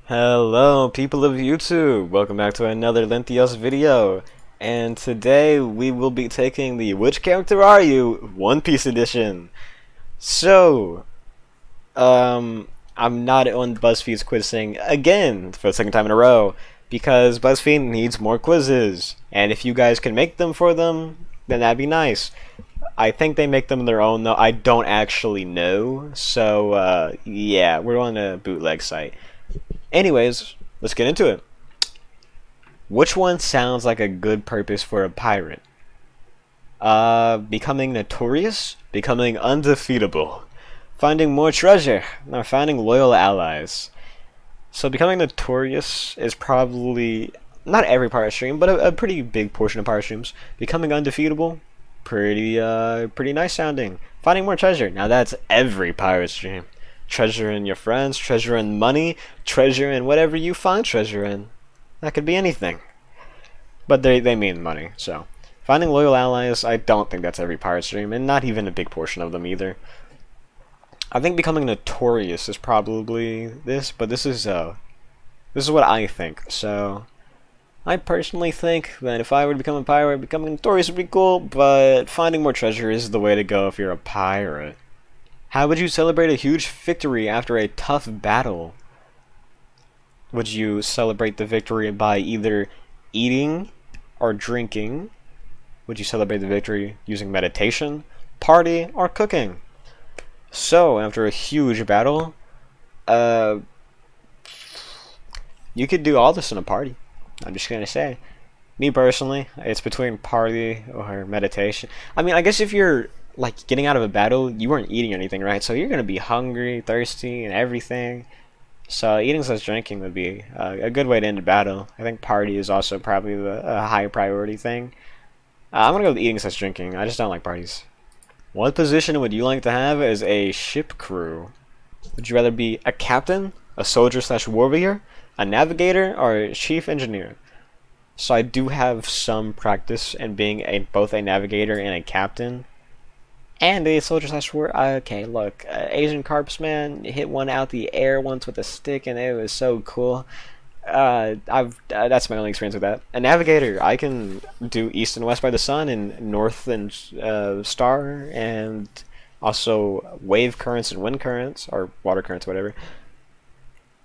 Hello, people of YouTube! Welcome back to another Linthios video. And today we will be taking the Which Character Are You? One Piece Edition. So, I'm not on BuzzFeed's quiz thing again for the second time in a row because BuzzFeed needs more quizzes. And if you guys can make them for them, then that'd be nice. I think they make them their own though. I don't actually know. So, yeah, we're on a bootleg site. Anyways, let's get into it. Which one sounds like a good purpose for a pirate? Becoming notorious, becoming undefeatable, finding more treasure, or finding loyal allies. So becoming notorious is probably not every pirate stream, but a pretty big portion of pirate streams. Becoming undefeatable, pretty nice sounding. Finding more treasure, now that's every pirate stream. Treasure in your friends, treasure in money, treasure in whatever you find treasure in. That could be anything. But they mean money, so. Finding loyal allies, I don't think that's every pirate stream, and not even a big portion of them either. I think becoming notorious is probably this, but this is what I think. So I personally think that if I were to become a pirate, becoming notorious would be cool, but finding more treasure is the way to go if you're a pirate. How would you celebrate a huge victory after a tough battle? Would you celebrate the victory by either eating or drinking? Would you celebrate the victory using meditation, party, or cooking? So, after a huge battle, you could do all this in a party. I'm just gonna say. Me personally, it's between party or meditation. I mean, I guess if you're like getting out of a battle, you weren't eating anything, right? So you're gonna be hungry, thirsty, and everything. So eating / drinking would be a good way to end a battle. I think party is also probably a high priority thing. I'm gonna go with eating / drinking. I just don't like parties. What position would you like to have as a ship crew? Would you rather be a captain, a soldier / warrior, a navigator, or a chief engineer? So I do have some practice in being both a navigator and a captain. And a soldier / warrior. Okay, look, Asian Carps man hit one out the air once with a stick, and it was so cool. That's my only experience with that. A navigator, I can do east and west by the sun, and north and star, and also wave currents and wind currents, or water currents, whatever.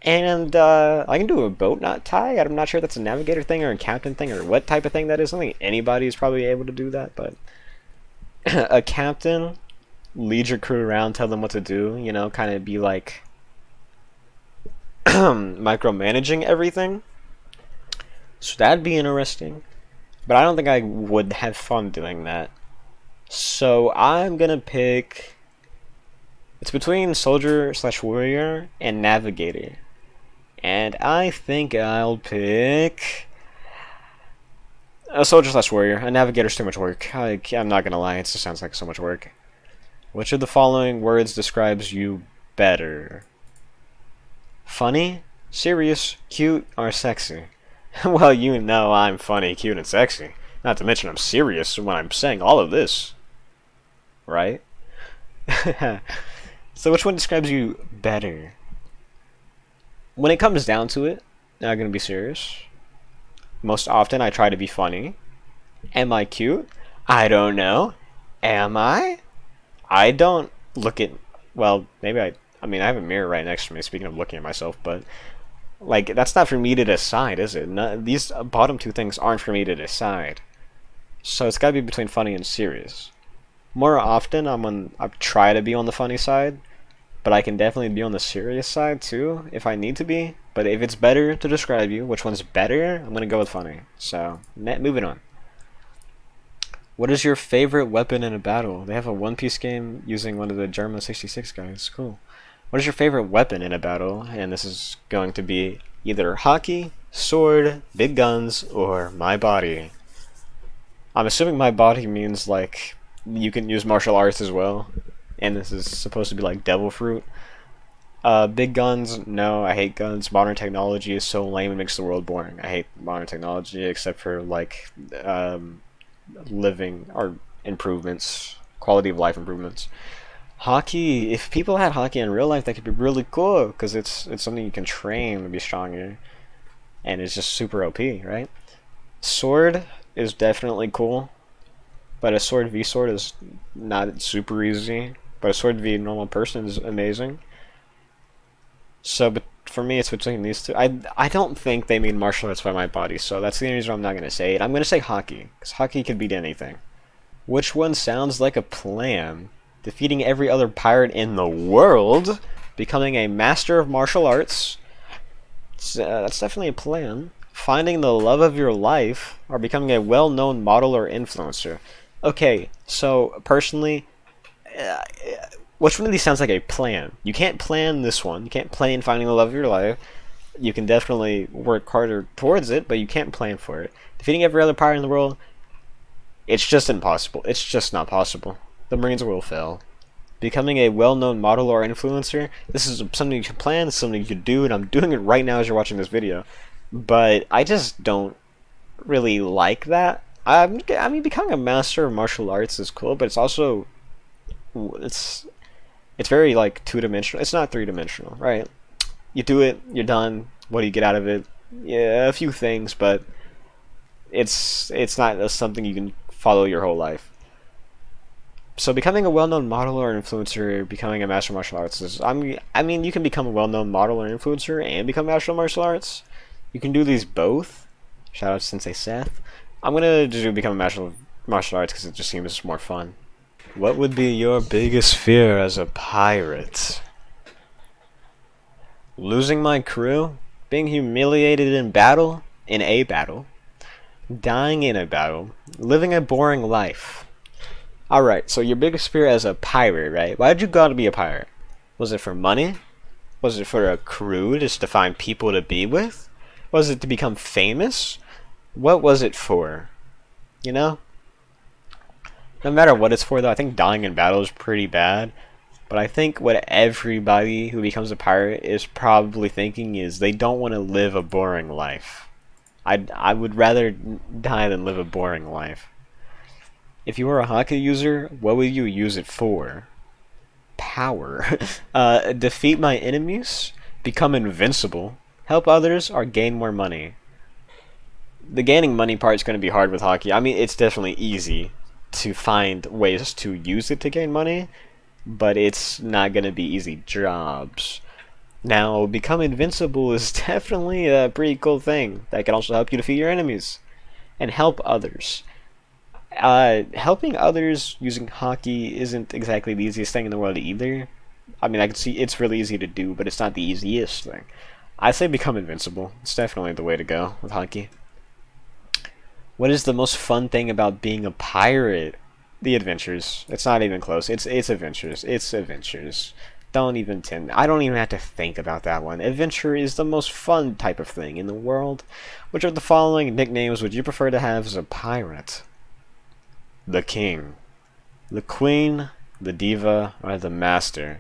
And I can do a boat knot tie. I'm not sure if that's a navigator thing or a captain thing or what type of thing that is. I think anybody is probably able to do that, but a captain, lead your crew around, tell them what to do, you know, kind of be like micromanaging everything. So that'd be interesting. But I don't think I would have fun doing that. So I'm gonna pick. It's between soldier / warrior and navigator. And I think I'll pick a soldier / warrior. A navigator's too much work. I'm not gonna lie, it just sounds like so much work. Which of the following words describes you better? Funny, serious, cute, or sexy? Well, you know I'm funny, cute, and sexy. Not to mention I'm serious when I'm saying all of this. Right? So which one describes you better? When it comes down to it, I'm gonna be serious. Most often I try to be funny. Am I cute? I don't know. Am I? I don't look at, well, maybe I mean, I have a mirror right next to me, speaking of looking at myself, but like, that's not for me to decide, is it? No, these bottom two things aren't for me to decide. So it's gotta be between funny and serious. More often, I try to be on the funny side, but I can definitely be on the serious side too, if I need to be. But if it's better to describe you, which one's better, I'm gonna go with funny. So, moving on. What is your favorite weapon in a battle? They have a One Piece game using one of the German 66 guys. Cool. What is your favorite weapon in a battle? And this is going to be either hockey, sword, big guns, or my body. I'm assuming my body means like you can use martial arts as well. And this is supposed to be like devil fruit. Big guns, no, I hate guns. Modern technology is so lame, it makes the world boring. I hate modern technology except for like living or improvements, quality of life improvements. Hockey, if people had hockey in real life, that could be really cool because it's something you can train to be stronger, and it's just super OP, right? Sword is definitely cool, but a sword v sword is not super easy. But a sword v normal person is amazing. So, but for me, it's between these two. I don't think they mean martial arts by my body, so that's the only reason I'm not gonna say it. I'm gonna say hockey because hockey could beat anything. Which one sounds like a plan? Defeating every other pirate in the world, becoming a master of martial arts. That's definitely a plan. Finding the love of your life, or becoming a well-known model or influencer. Okay, so personally, uh, which one of these sounds like a plan? You can't plan this one. You can't plan finding the love of your life. You can definitely work harder towards it, but you can't plan for it. Defeating every other pirate in the world, it's just impossible. It's just not possible. The Marines will fail. Becoming a well-known model or influencer, this is something you can plan, something you can do, and I'm doing it right now as you're watching this video. But I just don't really like that. I mean, becoming a master of martial arts is cool, but it's also it's it's very like two-dimensional. It's not three-dimensional, right? You do it, you're done. What do you get out of it? Yeah, a few things, but it's not something you can follow your whole life. So becoming a well-known model or influencer, becoming a master martial arts is I mean you can become a well-known model or influencer and become master martial arts. You can do these both. Shout out to Sensei Seth. I'm gonna do become a master martial arts because it just seems more fun. What would be your biggest fear as a pirate? Losing my crew, being humiliated in a battle, dying in a battle, living a boring life. Alright, so your biggest fear as a pirate, right? Why did you go to be a pirate? Was it for money? Was it for a crew just to find people to be with? Was it to become famous? What was it for? You know? No matter what it's for, though, I think dying in battle is pretty bad. But I think what everybody who becomes a pirate is probably thinking is they don't want to live a boring life. I would rather die than live a boring life. If you were a hockey user, what would you use it for? Power. Defeat my enemies, become invincible, help others, or gain more money. The gaining money part is going to be hard with hockey. I mean, it's definitely easy to find ways to use it to gain money, but it's not going to be easy jobs. Now, become invincible is definitely a pretty cool thing that can also help you defeat your enemies and help others. Helping others using hockey isn't exactly the easiest thing in the world either. I mean, I can see it's really easy to do, but it's not the easiest thing. I say become invincible. It's definitely the way to go with hockey. What is the most fun thing about being a pirate? The adventures. It's not even close. It's adventures. It's adventures. Don't even tend. I don't even have to think about that one. Adventure is the most fun type of thing in the world. Which of the following nicknames would you prefer to have as a pirate? The king, the queen, the diva, or the master?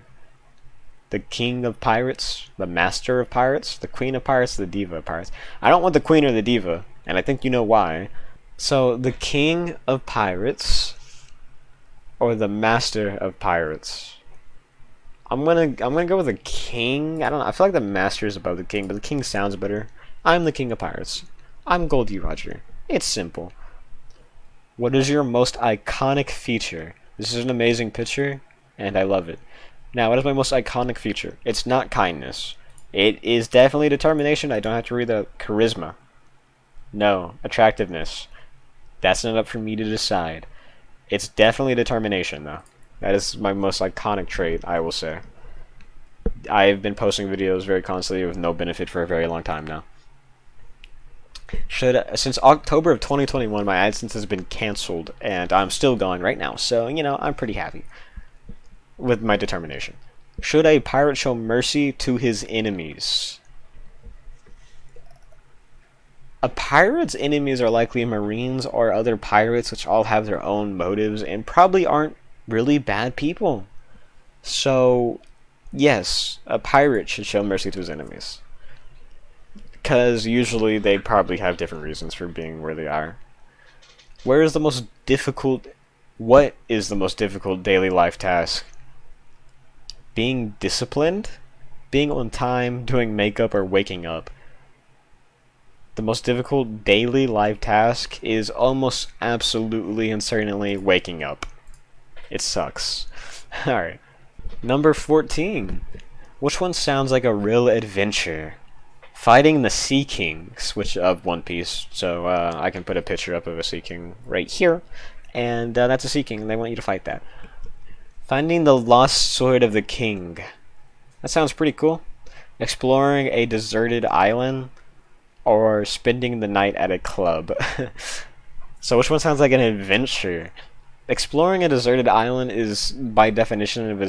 The king of pirates, the master of pirates, the queen of pirates, the diva of pirates. I don't want the queen or the diva, and I think you know why. So the king of pirates or the master of pirates? I'm gonna go with the king. I don't know. I feel like the master is above the king, but the king sounds better. I'm the king of pirates. I'm Goldie Roger. It's simple. What is your most iconic feature? This is an amazing picture, and I love it. Now, what is my most iconic feature? It's not kindness. It is definitely determination. I don't have to read the charisma. No, attractiveness. That's not up for me to decide. It's definitely determination, though. That is my most iconic trait, I will say. I've been posting videos very constantly with no benefit for a very long time now. Since October of 2021, my AdSense has been canceled, and I'm still going right now, so, you know, I'm pretty happy with my determination. Should a pirate show mercy to his enemies? A pirate's enemies are likely Marines or other pirates, which all have their own motives and probably aren't really bad people. So, yes, a pirate should show mercy to his enemies. Because usually they probably have different reasons for being where they are. What is the most difficult daily life task? being disciplined, being on time, doing makeup, or waking up. The most difficult daily life task is almost absolutely and certainly waking up. It sucks. Alright. Number 14. Which one sounds like a real adventure? Fighting the Sea Kings, which of One Piece. So I can put a picture up of a Sea King right here. And that's a Sea King, and they want you to fight that. Finding the lost sword of the king. That sounds pretty cool. Exploring a deserted island. Or spending the night at a club. So which one sounds like an adventure? Exploring a deserted island is by definition of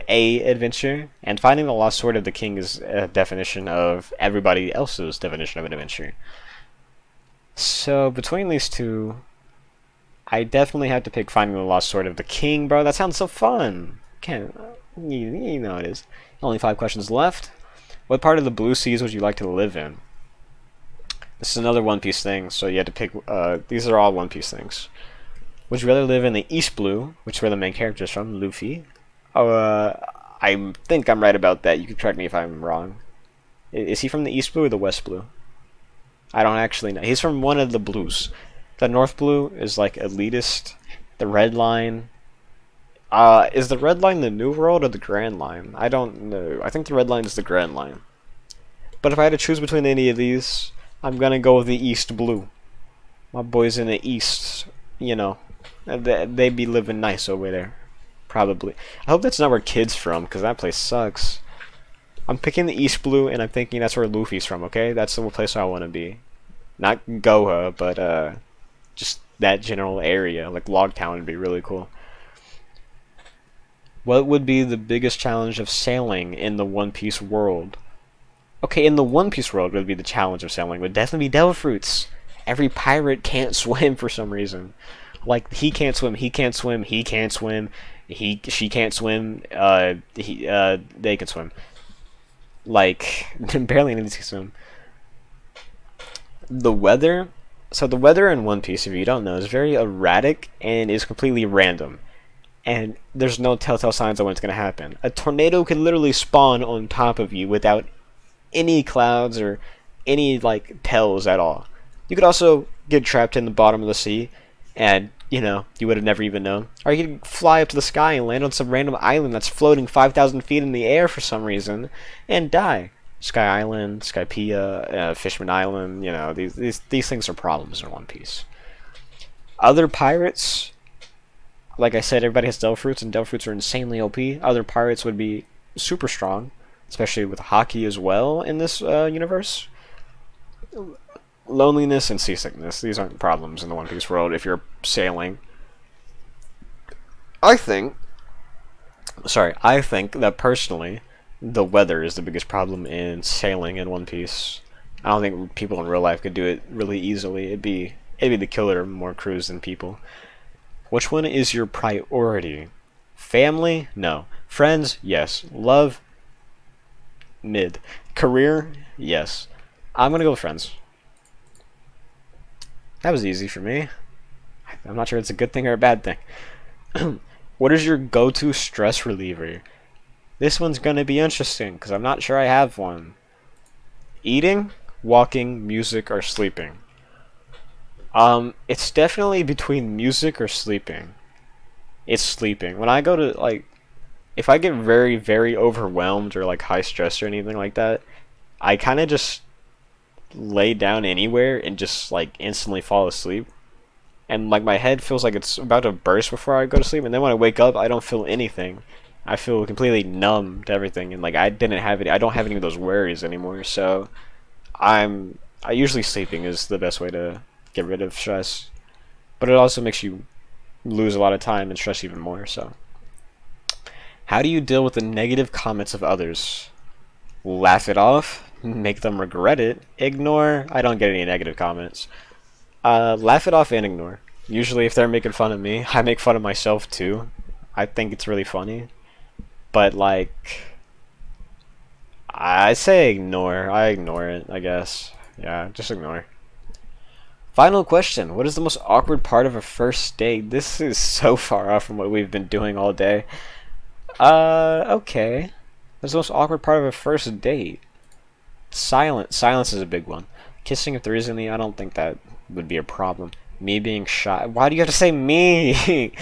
a adventure, and finding the lost sword of the king is a definition of everybody else's definition of an adventure. So between these two, I definitely have to pick finding the lost sword of the king, bro. That sounds so fun. Can't you know it is. Only 5 questions left. What part of the blue seas would you like to live in? This is another One Piece thing, so you had to pick. These are all One Piece things. Would you rather live in the East Blue, which is where the main character is from, Luffy? I think I'm right about that. You can correct me if I'm wrong. Is he from the East Blue or the West Blue? I don't actually know. He's from one of the blues. The North Blue is like elitist. The Red Line. Is the Red Line the New World or the Grand Line? I don't know. I think the Red Line is the Grand Line. But if I had to choose between any of these, I'm gonna go with the East Blue. My boys in the East, you know, they be living nice over there. Probably. I hope that's not where Kid's from, because that place sucks. I'm picking the East Blue, and I'm thinking that's where Luffy's from, okay? That's the place I want to be. Not Goha, but just that general area. Like Logtown would be really cool. What would be the biggest challenge of sailing in the One Piece world? Okay, in the One Piece world would be the challenge of sailing would definitely be devil fruits. Every pirate can't swim for some reason. Like he can't swim, he can't swim, he can't swim, she can't swim, they can swim. Like barely anything to swim. The weather, so the weather in One Piece, if you don't know, is very erratic and is completely random. And there's no telltale signs of when it's gonna happen. A tornado could literally spawn on top of you without any clouds or any like tells at all. You could also get trapped in the bottom of the sea and you know you would have never even known, or you could fly up to the sky and land on some random island that's floating 5,000 feet in the air for some reason and die. Sky Island, Skypiea, Fishman Island, you know, these things are problems in One Piece. Other pirates, like I said, everybody has devil fruits, and devil fruits are insanely OP. Other pirates would be super strong, especially with hockey as well in this universe. Loneliness and seasickness, these aren't problems in the One Piece world if you're sailing. I think that personally, the weather is the biggest problem in sailing in One Piece. I don't think people in real life could do it really easily. It'd be the killer more crews than people. Which one is your priority? Family? No. Friends? Yes. Love? Mid. Career? Yes. I'm gonna go with friends. That was easy for me. I'm not sure it's a good thing or a bad thing. What is your go-to stress reliever? This one's gonna be interesting because I'm not sure I have one. Eating, walking, music, or sleeping. It's definitely between music or sleeping. It's sleeping. When I go to like, if I get very, very overwhelmed or like high stress or anything like that, I kind of just lay down anywhere and just like instantly fall asleep. And like my head feels like it's about to burst before I go to sleep, and then when I wake up, I don't feel anything. I feel completely numb to everything, and like I don't have any of those worries anymore. So I usually sleeping is the best way to get rid of stress, but it also makes you lose a lot of time and stress even more. So how do you deal with the negative comments of others? Laugh it off, make them regret it, ignore. I don't get any negative comments. Laugh it off and ignore. Usually if they're making fun of me, I make fun of myself too. I think it's really funny, but like I say ignore. I ignore it, I guess. Yeah, just ignore. Final question. What is the most awkward part of a first date? This is so far off from what we've been doing all day. Okay. That's the most awkward part of a first date. Silence. Silence is a big one. Kissing if there is any, I don't think that would be a problem. Me being shy. Why do you have to say me?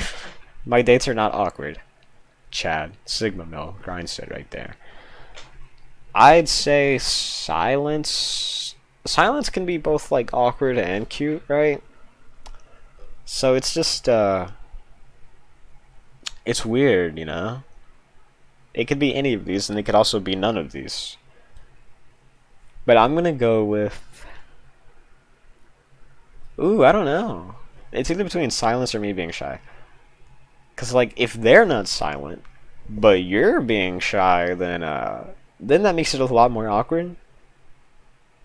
My dates are not awkward. Chad. Sigma Mill. Grindstead right there. I'd say silence. Silence can be both like awkward and cute, right? So it's just it's weird, you know? It could be any of these, and it could also be none of these. But I'm gonna go with... Ooh, I don't know. It's either between silence or me being shy. Because, like, if they're not silent, but you're being shy, then that makes it a lot more awkward.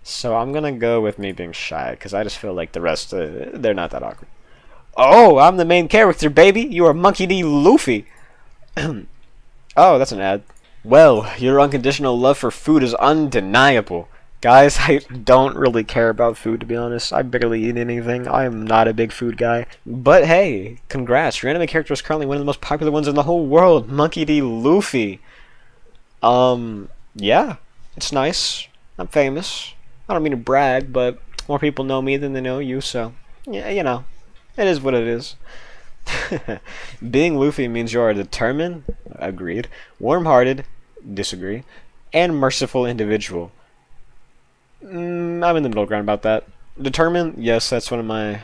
So I'm gonna go with me being shy, because I just feel like the rest, they're not that awkward. Oh, I'm the main character, baby! You are Monkey D Luffy! Oh, that's an ad. Well, your unconditional love for food is undeniable. Guys, I don't really care about food, to be honest. I barely eat anything. I am not a big food guy. But hey, congrats. Your anime character is currently one of the most popular ones in the whole world. Monkey D. Luffy. Yeah. It's nice. I'm famous. I don't mean to brag, but more people know me than they know you, so... Yeah, you know. It is what it is. Being Luffy means you are determined, agreed, warm-hearted, disagree, and merciful individual. I'm in the middle ground about that. Determined, yes, that's one of my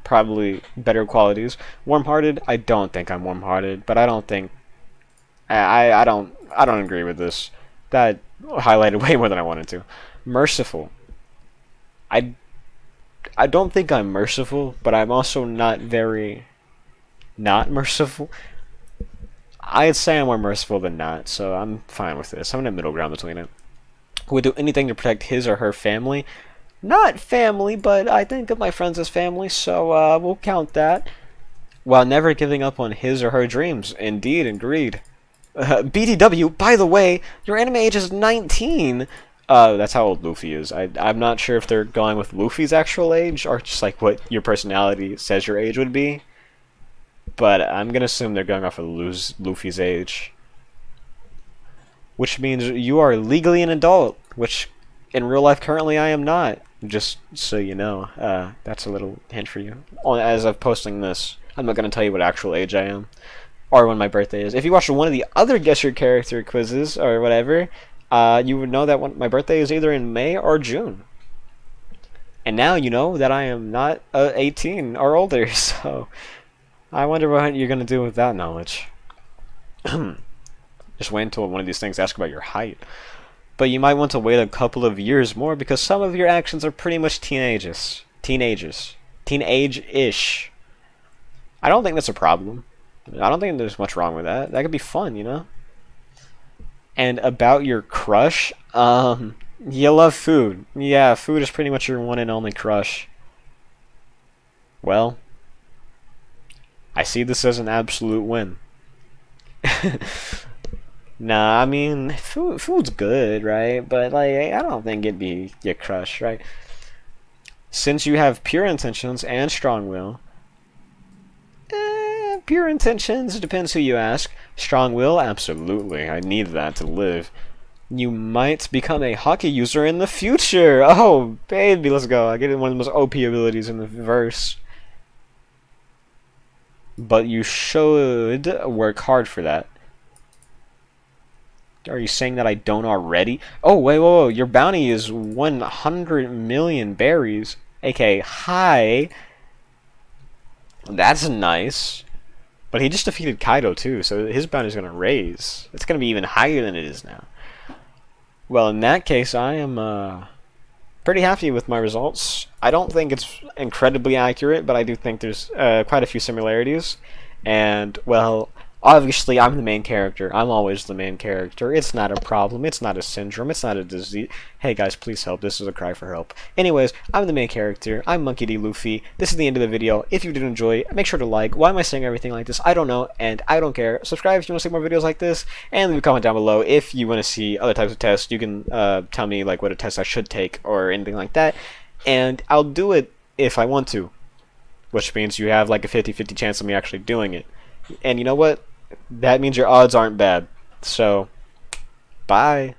probably better qualities. Warm-hearted, I don't think I'm warm-hearted, but I don't think I don't agree with this. That highlighted way more than I wanted to. Merciful. I don't think I'm merciful, but I'm also not very not merciful. I'd say I'm more merciful than not, so I'm fine with this. I'm in the middle ground between it. Who would do anything to protect his or her family? Not family, but I think of my friends as family, so we'll count that. While never giving up on his or her dreams. Indeed, agreed. BDW, by the way, your anime age is 19. That's how old Luffy is. I'm not sure if they're going with Luffy's actual age, or just like what your personality says your age would be. But I'm gonna assume they're going off of Luffy's age. Which means you are legally an adult, which in real life currently I am not. Just so you know, that's a little hint for you. As of posting this, I'm not going to tell you what actual age I am, or when my birthday is. If you watched one of the other Guess Your Character quizzes, or whatever, you would know that my birthday is either in May or June. And now you know that I am not 18 or older, so I wonder what you're going to do with that knowledge. Just wait until one of these things asks about your height. But you might want to wait a couple of years more because some of your actions are pretty much teenagers. Teenage-ish. I don't think that's a problem. I don't think there's much wrong with that. That could be fun, you know? And about your crush, you love food. Yeah, food is pretty much your one and only crush. Well, I see this as an absolute win. Nah, I mean, food's good, right? But, like, I don't think it'd be your crush, right? Since you have pure intentions and strong will, pure intentions, depends who you ask. Strong will, absolutely. I need that to live. You might become a hockey user in the future. Oh, baby, let's go. I get one of the most OP abilities in the verse. But you should work hard for that. Are you saying that I don't already? Oh, wait, whoa, whoa. Your bounty is 100 million berries. aka high. That's nice. But he just defeated Kaido too, so his bounty is going to raise. It's going to be even higher than it is now. Well, in that case, I am pretty happy with my results. I don't think it's incredibly accurate, but I do think there's quite a few similarities. And, well, obviously I'm the main character. I'm always the main character. It's not a problem. It's not a syndrome. It's not a disease. Hey guys, please help. This is a cry for help. Anyways, I'm the main character. I'm Monkey D. Luffy. This is the end of the video. If you did enjoy, make sure to like. Why am I saying everything like this? I don't know, and I don't care. Subscribe if you want to see more videos like this, and leave a comment down below if you want to see other types of tests. You can tell me like what a test I should take or anything like that, and I'll do it if I want to, which means you have like a 50-50 chance of me actually doing it. And you know what? that means your odds aren't bad. So, bye.